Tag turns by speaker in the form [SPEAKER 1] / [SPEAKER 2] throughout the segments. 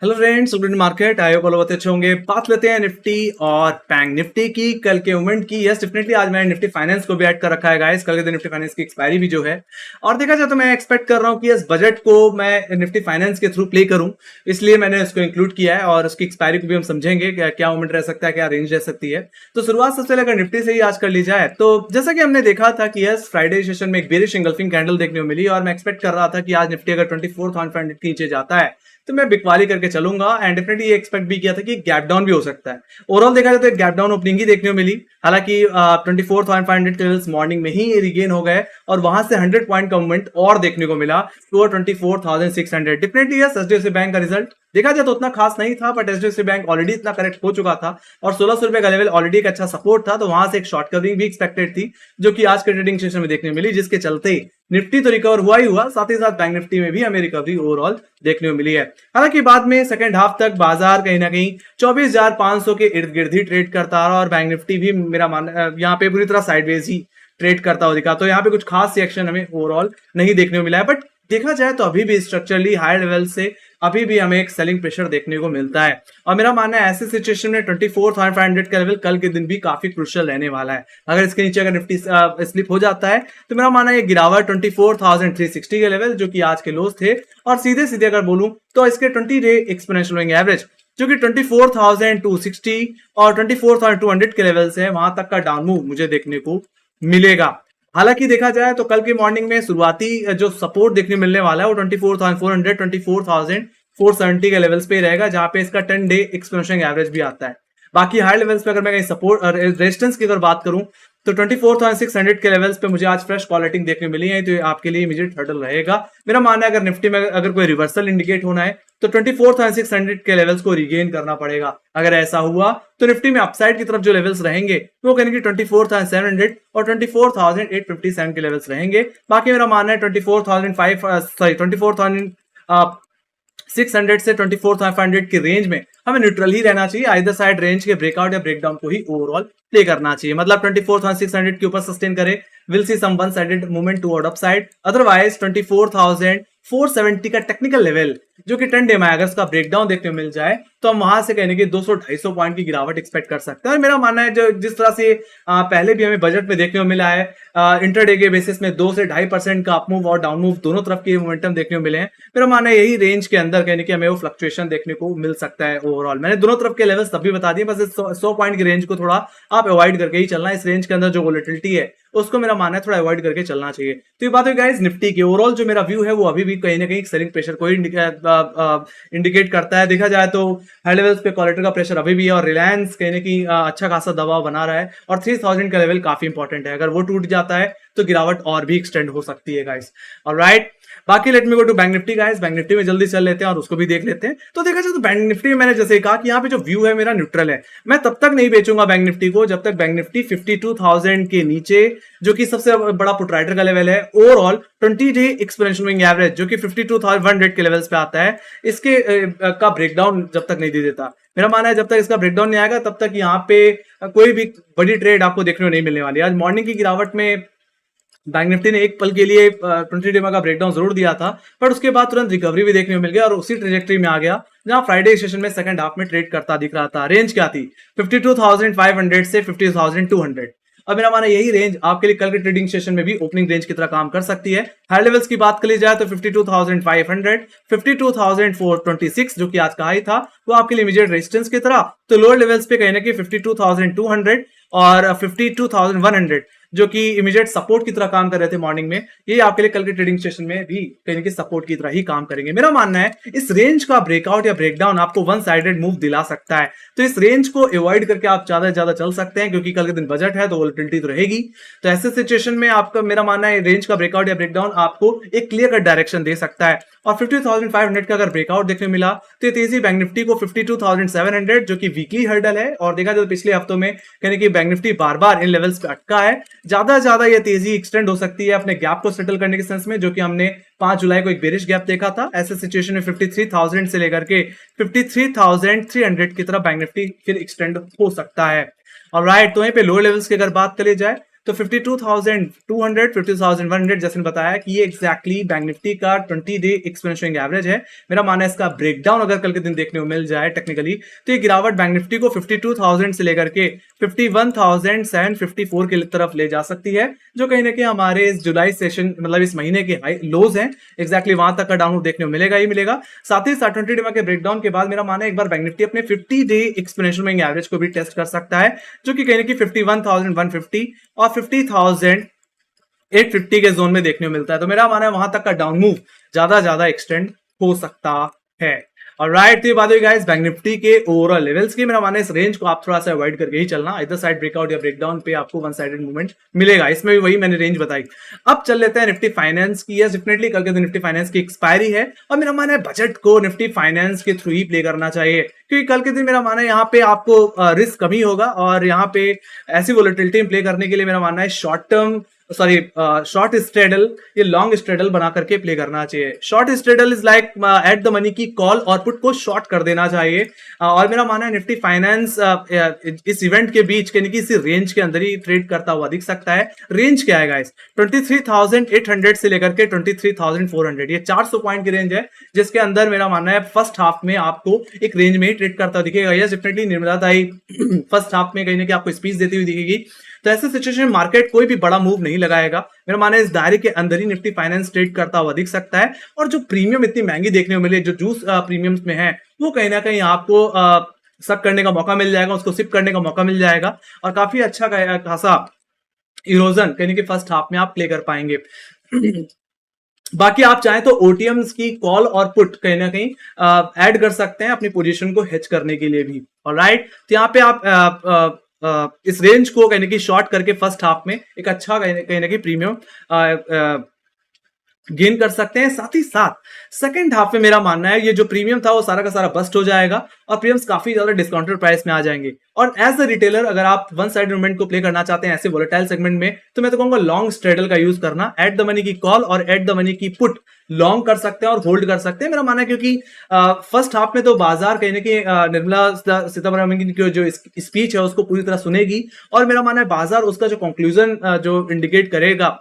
[SPEAKER 1] Hello friends, good market. I hope बहुत अच्छे होंगे। बात लेते हैं निफ्टी और बैंक निफ्टी की, कल के मूवमेंट की। यस, डेफिनेटली आज मैंने निफ्टी फाइनेंस को भी ऐड कर रखा है गाइस। कल के दिन निफ्टी फाइनेंस की एक्सपायरी भी जो है, और देखा जाए तो मैं एक्सपेक्ट कर रहा हूँ कि इस बजट को मैं निफ्टी फाइनेंस के थ्रू प्ले करूँ, इसलिए मैंने उसको इंक्लूड किया है। और उसकी एक्सपायरी को भी हम समझेंगे क्या मूवमेंट रह सकता है, क्या रेंज रह सकती है। तो शुरुआत सबसे पहले अगर निफ्टी से ही आज कर ली जाए तो जैसा कि हमने देखा था कि यस, फ्राइडे सेशन में एक बेरिश इंगल्फिंग कैंडल देखने को मिली, और मैं एक्सपेक्ट कर रहा था कि आज निफ्टी अगर 24,500 के नीचे जाता है तो मैं बिकवाली करके चलूंगा। एंड डेफिनेटली ये एक्सपेक्ट भी किया था कि गैप डाउन भी हो सकता है। ओवरऑल देखा जाए तो एक गैप डाउन ओपनिंग ही देखने को मिली। हालांकि 24,500 के लेवल्स मॉर्निंग में ही रिगेन हो गए, और वहां से 100 पॉइंट का मूवमेंट और देखने को मिला to 24,600। Definitely yes, HDFC bank का रिजल्ट देखा जाए तो उतना खास नहीं था, बट एचडीएफसी बैंक ऑलरेडी इतना करेक्ट हो चुका था और 1600 रुपए का लेवल ऑलरेडी एक अच्छा सपोर्ट था, तो वहां से एक शॉर्ट कवरिंग भी एक्सपेक्टेड थी, जो कि आज के ट्रेडिंग सेशन में देखने मिली, जिसके चलते निफ्टी तो रिकवर हुआ ही हुआ, साथ ही साथ बैंक निफ्टी में भी हमें रिकवरी ओवरऑल देखने को मिली है। हालांकि बाद में सेकंड हाफ तक बाजार कहीं ना कहीं 24,500 के इर्द गिर्द ही ट्रेड करता रहा, और बैंक निफ्टी भी मेरा मान यहाँ पे पूरी तरह साइडवेज ही ट्रेड करता हुआ दिखा। तो यहाँ पे कुछ खास रिएक्शन हमें ओवरऑल नहीं देखने को मिला है, बट देखा जाए तो अभी भी स्ट्रक्चरली हाई लेवल से अभी भी हमें एक सेलिंग प्रेशर देखने को मिलता है। और मेरा मानना है ऐसे सिचुएशन में 24,500 का लेवल कल के दिन भी काफी क्रूशियल रहने वाला है। अगर इसके नीचे अगर निफ्टी स्लिप हो जाता है तो मेरा मानना है ये गिरावट 24,360 के लेवल, जो कि आज के लोज थे, और सीधे सीधे अगर बोलूं तो इसके 20 डे एक्सपोनेंशियल मूविंग एवरेज जो कि 24,260 और 24,200 के लेवल से है, वहां तक का डाउन मूव मुझे देखने को मिलेगा। हालांकि देखा जाए तो कल के मॉर्निंग में शुरुआती जो सपोर्ट देखने मिलने वाला है वो 24,400 24,470 के लेवल्स पे रहेगा, जहां पे इसका 10 डे एक्सपोनेंशियल एवरेज भी आता है। बाकी हाई लेवल्स पे अगर मैं कहीं सपोर्ट रेजिस्टेंस की अगर बात करूं तो 24,600 के लेवल्स पे मुझे आज फ्रेश कॉलेटिंग देखने मिली है, तो आपके लिए इमीडिएट हर्डल रहेगा। मेरा मानना है अगर निफ्टी में अगर कोई रिवर्सल इंडिकेट होना है तो 24,600 के लेवल्स को रिगेन करना पड़ेगा। अगर ऐसा हुआ तो निफ्टी में अपसाइड की तरफ जो लेवल्स रहेंगे वो कहेंगे 24,700 और 24,857 के लेवल्स रहेंगे। बाकी मेरा मानना है 24,600 से 24,500 की रेंज में हमें न्यूट्रल ही रहना चाहिए। आइदर साइड रेंज के ब्रेकआउट या ब्रेकडाउन को ही ओवरऑल प्ले करना चाहिए। मतलब 24,600 के ऊपर सस्टेन करे, will see some one sided movement toward upside. Otherwise 24,470 का टेक्निकल लेवल जो कि 10 डे में अगर इसका ब्रेकडाउन देखने को मिल जाए तो हम वहां से कहने की 200-250 पॉइंट की गिरावट एक्सपेक्ट कर सकते हैं। और मेरा मानना है जो जिस तरह से पहले भी हमें बजट में देखने को मिला है, इंटरडे के बेसिस में 2 से 2.5% का अप मूव और डाउन मूव दोनों तरफ के मोमेंटम देखने को मिले हैं। मेरा मानना है यही रेंज के अंदर कहने की हमें वो फ्लक्चुएशन देखने को मिल सकता है ओवरऑल। मैंने दोनों तरफ के लेवल्स तभी बता दिए, बस 100 पॉइंट की रेंज को थोड़ा आप अवॉइड करके ही चलना। इस रेंज के अंदर जो वोलेटिलिटी है उसको मेरा मानना है थोड़ा अवॉइड करके चलना चाहिए। तो ये बात है गाइस निफ्टी की। ओवरऑल जो मेरा व्यू है वो अभी भी कहीं ना कहीं सेलिंग प्रेशर को इंडिकेट करता है। देखा जाए तो हाई लेवल्स पे क्वालिटी का प्रेशर अभी भी है, और रिलायंस कहीं ना कहीं अच्छा खासा दबाव बना रहा है, और 3,000 का लेवल काफी इंपॉर्टेंट है। अगर वो टूट जाता है तो गिरावट और भी एक्सटेंड हो सकती है गाइस। ऑलराइट, बाकी let me go to bank Nifty guys. Bank Nifty में जल्दी चल लेते हैं और उसको भी देख लेते हैं। तो देखा जाए तो बैंक निफ्टी में मैंने जैसे कहा कि यहाँ पे जो व्यू है मेरा न्यूट्रल है। मैं तब तक नहीं बेचूंगा बैंक निफ्टी को जब तक बैंक निफ्टी 52,000 के नीचे, जो कि सबसे बड़ा पुट राइटर का लेवल है, overall 20 day exponential moving average जो कि 52,100 के लेवल्स पे आता है, इसके का ब्रेकडाउन जब तक नहीं दे देता। मेरा मानना है जब तक इसका ब्रेकडाउन नहीं आएगा तब तक यहाँ पे कोई भी बड़ी ट्रेड आपको देखने को नहीं मिलने वाली। आज मॉर्निंग की गिरावट में बैंक निफ्टी ने एक पल के लिए 20 डे का ब्रेकडाउन जरूर दिया था, बट उसके बाद तुरंत रिकवरी भी देखने को मिल गया और उसी ट्रेजेक्टरी में आ गया जहां फ्राइडे सेशन में सेकंड हाफ में ट्रेड करता दिख रहा था। रेंज क्या थी? 52,500 से 50,200। अब मेरा माना यही रेंज आपके लिए कल के ट्रेडिंग सेशन में भी ओपनिंग रेंज की तरह काम कर सकती है। हाई लेवल्स की बात कर ली जाए तो 52,500, 52,426 जो कि आज का हाई था वो आपके लिए इमीडिएट रेजिस्टेंस की तरह। तो लोअर लेवल्स पे कहने की 52,200 और 52,100 जो कि इमीडिएट सपोर्ट की तरह काम कर रहे थे मॉर्निंग में, ये आपके लिए कल के ट्रेडिंग सेशन में भी कहीं ना सपोर्ट की तरह ही काम करेंगे। मेरा मानना है इस रेंज का ब्रेकआउट या ब्रेकडाउन आपको वन साइडेड मूव दिला सकता है, तो इस रेंज को अवॉइड करके आप ज्यादा से ज्यादा चल सकते हैं, क्योंकि कल के दिन बजट है तो वोलेटिलिटी तो रहेगी। तो ऐसे सिचुएशन में आपका मेरा मानना है रेंज का ब्रेकआउट या ब्रेकडाउन आपको एक क्लियर कट डायरेक्शन दे सकता है। और 50,500 का अगर ब्रेकआउट देखने मिला तो तेजी बैंक निफ्टी को 52,700 जो कि वीकली हर्डल है, और देखा जाए तो पिछले हफ्तों में कहने की बैंक निफ्टी बार बार इन लेवल्स पे अटका है। ज्यादा से ज्यादा ये तेजी एक्सटेंड हो सकती है अपने गैप को सेटल करने के सेंस में, जो कि हमने 5 जुलाई को एक बेरिश गैप देखा था। ऐसे सिचुएशन में 53,000 से लेकर के 53,300 की तरफ बैंक निफ्टी फिर एक्सटेंड हो सकता है। ऑलराइट, तो यहीं पे लोअर लेवल्स की अगर बात करी जाए तो 52,200, 52,100 जैसे मैंने बताया कि ये एग्जैक्टली बैंक निफ्टी का 20 डे एक्सपोनेंशियल एवरेज है। मेरा मानना है इसका ब्रेकडाउन अगर कल के दिन देखने को मिल जाए टेक्निकली, तो ये गिरावट बैंक निफ्टी को 52,000 से लेकर के 51,754 की तरफ ले जा सकती है, जो कहीं ना कहीं हमारे इस जुलाई सेशन मतलब इस महीने के हाई लोज हैं, एग्जैक्टली वहां तक का डाउन देखने को मिलेगा ही मिलेगा। साथ ही 20 डे के ब्रेकडाउन के बाद मेरा मानना है एक बार बैंक निफ्टी अपने 50 डे एक्सपोनेंशियल मूविंग एवरेज को भी टेस्ट कर सकता है, जो कि कहीं ना कहीं 51,150 और 50,850 के जोन में देखने को मिलता है। तो मेरा मानना है वहां तक का डाउन मूव ज्यादा एक्सटेंड हो सकता है। और राइट, तो ये बात हुई गाइस बैंक निफ्टी के ओवरऑल लेवल्स की। मेरा मानना है इस रेंज को आप थोड़ा सा अवॉइड करके ही चलना, इधर साइड ब्रेकआउट या ब्रेकडाउन पे आपको वन साइडेड मूवमेंट मिलेगा, इसमें भी वही मैंने रेंज बताई। अब चल लेते हैं निफ्टी फाइनेंस की। यस डेफिनेटली कल के दिन निफ्टी फाइनेंस की एक्सपायरी है और मेरा मानना है बजट को निफ्टी फाइनेंस के थ्रू ही प्ले करना चाहिए, क्योंकि कल के दिन मेरा मानना है यहाँ पे आपको रिस्क कम ही होगा और यहाँ पे ऐसी वोलेटिलिटी प्ले करने के लिए मेरा मानना है शॉर्ट स्ट्रेडल ये लॉन्ग स्ट्रेडल बना करके प्ले करना चाहिए। Short straddle is like at the money की कॉल और पुट को शॉर्ट कर देना चाहिए। और मेरा मानना है निफ्टी फाइनेंस इस इवेंट के बीच यानी कि इसी रेंज के अंदर ही ट्रेड करता हुआ दिख सकता है। रेंज क्या है गाइस? 23,800 से लेकर के 23,400, ये 400 पॉइंट की रेंज है, जिसके अंदर मेरा मानना है फर्स्ट हाफ में आपको एक रेंज में ही ट्रेड करता दिखेगा। यस डेफिनेटली निर्मला ताई फर्स्ट हाफ में कहीं ना कहीं आपको स्पीच देती हुई दिखेगी। तो ऐसे सिचुएशन में मार्केट कोई भी बड़ा मूव नहीं लगाएगा। मेरा मानना है इस दायरे के अंदर ही निफ्टी फाइनेंस ट्रेड करता हुआ दिख सकता है। और जो प्रीमियम इतनी महंगी देखने को मिले, जो जूस प्रीमियम्स में है, वो कहीं ना कहीं आपको सक करने का मौका मिल जाएगा, उसको सिप करने का मौका मिल जाएगा और काफी अच्छा खासा इरोजन कहीं कि फर्स्ट हाफ में आप प्ले कर पाएंगे। बाकी आप चाहें तो ओटीएम्स की कॉल और पुट कहीं ना कहीं ऐड कर सकते हैं अपनी पोजीशन को हेज करने के लिए भी। ऑलराइट, तो यहाँ पे आप इस रेंज को कहीं ना कहीं शॉर्ट करके फर्स्ट हाफ में एक अच्छा कहीं ना कहीं प्रीमियम गेन कर सकते हैं। साथ ही साथ सेकंड हाफ में मेरा मानना है ये जो प्रीमियम था वो सारा का सारा बस्ट हो जाएगा और प्रीमियम्स काफी ज्यादा डिस्काउंटेड प्राइस में आ जाएंगे। और एज अ रिटेलर अगर आप वन साइड मूवमेंट को प्ले करना चाहते हैं ऐसे वोलेटाइल सेगमेंट में, तो मैं तो कहूंगा लॉन्ग स्ट्रेडल का यूज करना। एट द मनी की कॉल और एट द मनी की पुट लॉन्ग कर सकते हैं और होल्ड कर सकते हैं। मेरा मानना है क्योंकि फर्स्ट हाफ में तो बाजार कहीं ना कहीं निर्मला सीतारमण की जो स्पीच है उसको पूरी तरह सुनेगी और मेरा मानना है बाजार उसका जो कंक्लूजन जो इंडिकेट करेगा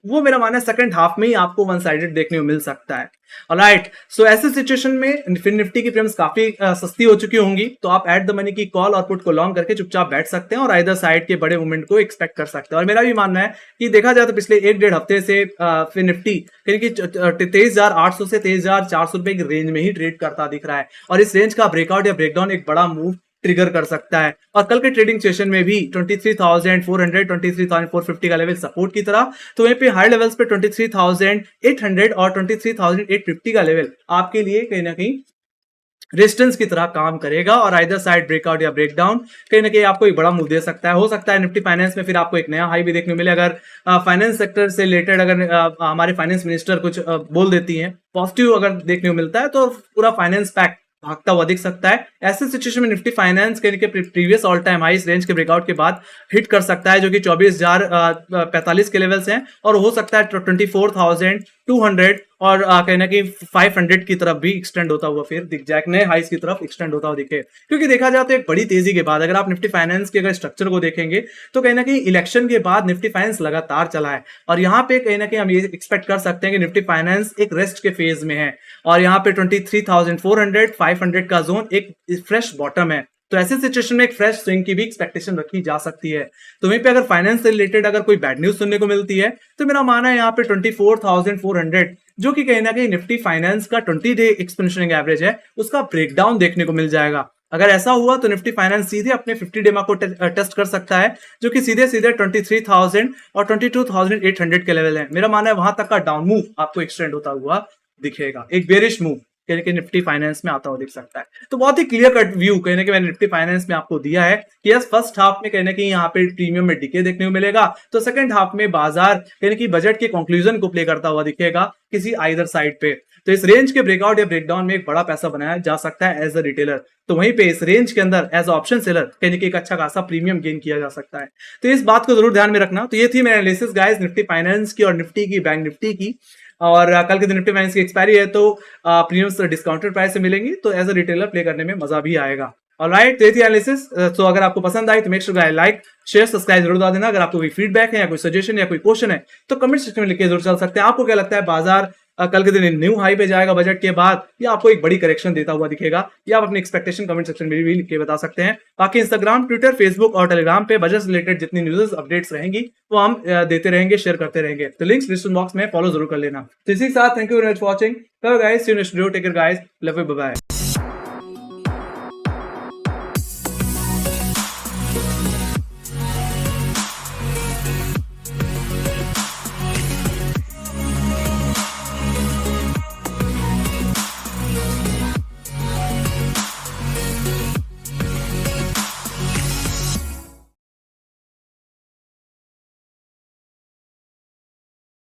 [SPEAKER 1] वो मेरा मानना है सेकंड हाफ में ही आपको वन साइडेड देखने को मिल सकता है। ऑलराइट, सो ऐसे सिचुएशन में फिर निफ्टी की प्रीमियम्स काफी सस्ती हो चुकी होंगी, तो आप एट द मनी की कॉल और पुट को लॉन्ग करके चुपचाप बैठ सकते हैं और आइदर साइड के बड़े मूवमेंट को एक्सपेक्ट कर सकते हैं। और मेरा भी मानना है कि देखा जाए तो पिछले एक डेढ़ हफ्ते से फिर निफ्टी कहीं 23,800 से 23,400 रुपए की रेंज में ही ट्रेड करता दिख रहा है और इस रेंज का ब्रेकआउट या ब्रेकडाउन एक बड़ा मूव ट्रिगर कर सकता है। और कल के ट्रेडिंग सेशन में भी 23,400 23,450 का लेवल सपोर्ट की तरह, तो वहीं पे हाई लेवल्स पे 23,800 और 23,850 का लेवल आपके लिए कहीं ना कहीं रेजिस्टेंस की तरह काम करेगा और आइदर साइड ब्रेकआउट या ब्रेकडाउन कहीं ना कहीं आपको एक बड़ा मूव दे सकता है। हो सकता है निफ्टी फाइनेंस में फिर आपको एक नया हाई भी देखने को मिले अगर फाइनेंस सेक्टर से रिलेटेड अगर हमारे फाइनेंस मिनिस्टर कुछ बोल देती हैं, पॉजिटिव अगर देखने को मिलता है तो पूरा फाइनेंस पैक भागता हुआ दिख सकता है। ऐसे सिचुएशन में निफ्टी फाइनेंस के previous all time high range के ब्रेकआउट के बाद हिट कर सकता है, जो कि 24,045 के लेवल्स हैं और हो सकता है 24,200 और कहीं ना कहीं 500 की तरफ भी एक्सटेंड होता हुआ फिर दिख जाए, नए हाइस की तरफ एक्सटेंड होता हुआ दिखे। क्योंकि देखा जाए तो एक बड़ी तेजी के बाद अगर आप निफ्टी फाइनेंस के अगर स्ट्रक्चर को देखेंगे तो कहीं ना कहीं इलेक्शन के बाद निफ्टी फाइनेंस लगातार चला है और यहाँ पे कहीं ना कहीं हम ये एक्सपेक्ट कर सकते हैं कि निफ्टी फाइनेंस एक रेस्ट के फेज में है और यहाँ पे 23,400 500 का जोन एक फ्रेश बॉटम है। तो ऐसे सिचुएशन में एक फ्रेश स्विंग की भी एक्सपेक्टेशन रखी जा सकती है। तो वहीं पे अगर फाइनेंस से रिलेटेड अगर कोई बैड न्यूज सुनने को मिलती है तो मेरा मानना है यहाँ पे 24,400 जो कि कहीं ना कहीं निफ्टी फाइनेंस का 20 डे एक्सपोनेंशियल एवरेज है उसका ब्रेकडाउन देखने को मिल जाएगा। अगर ऐसा हुआ तो निफ्टी फाइनेंस सीधे अपने 50 डेमा को टेस्ट कर सकता है, जो कि सीधे सीधे 23,000 और 22,800 के लेवल है। मेरा मानना है वहां तक का डाउन मूव आपको एक्सटेंड होता हुआ दिखेगा, एक बेरिश मूव कहीं कि निफ्टी फाइनेंस में आता हुआ दिख सकता है। तो बहुत ही क्लियर कट व्यू कहीं ना कहीं मैंने निफ्टी फाइनेंस में आपको दिया है कि यस फर्स्ट हाफ में कहीं ना कहीं यहाँ पे प्रीमियम में डिके देखने को मिलेगा, तो सेकंड हाफ में बाजार कहीं ना कहीं बजट के कंक्लूजन को प्ले करता हुआ दिखेगा किसी आइदर साइड पे। तो इस रेंज के ब्रेकआउट या ब्रेकडाउन में एक बड़ा पैसा बनाया जा सकता है एज अ रिटेलर। तो वहीं पे इस रेंज के अंदर एज ऑप्शन सेलर कहीं ना कहीं एक अच्छा खासा प्रीमियम गेन किया जा सकता है। तो इस बात को जरूर ध्यान में रखना। तो ये थी मेरी एनालिसिस गाइस निफ्टी फाइनेंस की और निफ्टी की, बैंक निफ्टी की। और कल के दिन निफ्टी फाइनेंस की एक्सपायरी है तो प्रीमियम्स डिस्काउंटेड प्राइस से मिलेंगी, तो एज अ रिटेलर प्ले करने में मजा भी आएगा। ऑलराइट, तो थी एनालिसिस। तो अगर आपको पसंद आई तो make sure like share subscribe जरूर दबा देना। अगर आपको कोई फीडबैक है या कोई सजेशन या कोई क्वेश्चन है तो कमेंट सेक्शन में लिख के जरूर चल सकते हैं। आपको क्या लगता है बाजार कल के दिन न्यू हाई पे जाएगा बजट के बाद, या आपको एक बड़ी करेक्शन देता हुआ दिखेगा, या आप अपनी एक्सपेक्टेशन कमेंट सेक्शन में भी लिख के बता सकते हैं। बाकी इंस्टाग्राम, ट्विटर, फेसबुक और टेलीग्राम पे बजट से रिलेटेड जितनी न्यूज़ अपडेट्स रहेंगी वो हम देते रहेंगे, शेयर करते रहेंगे। तो लिंक्स डिस्क्रिप्शन बॉक्स में फॉलो जरूर कर लेना। तो इसी के साथ thank you very much for watching. Bye guys, see you next video, take care guys, love you, bye bye.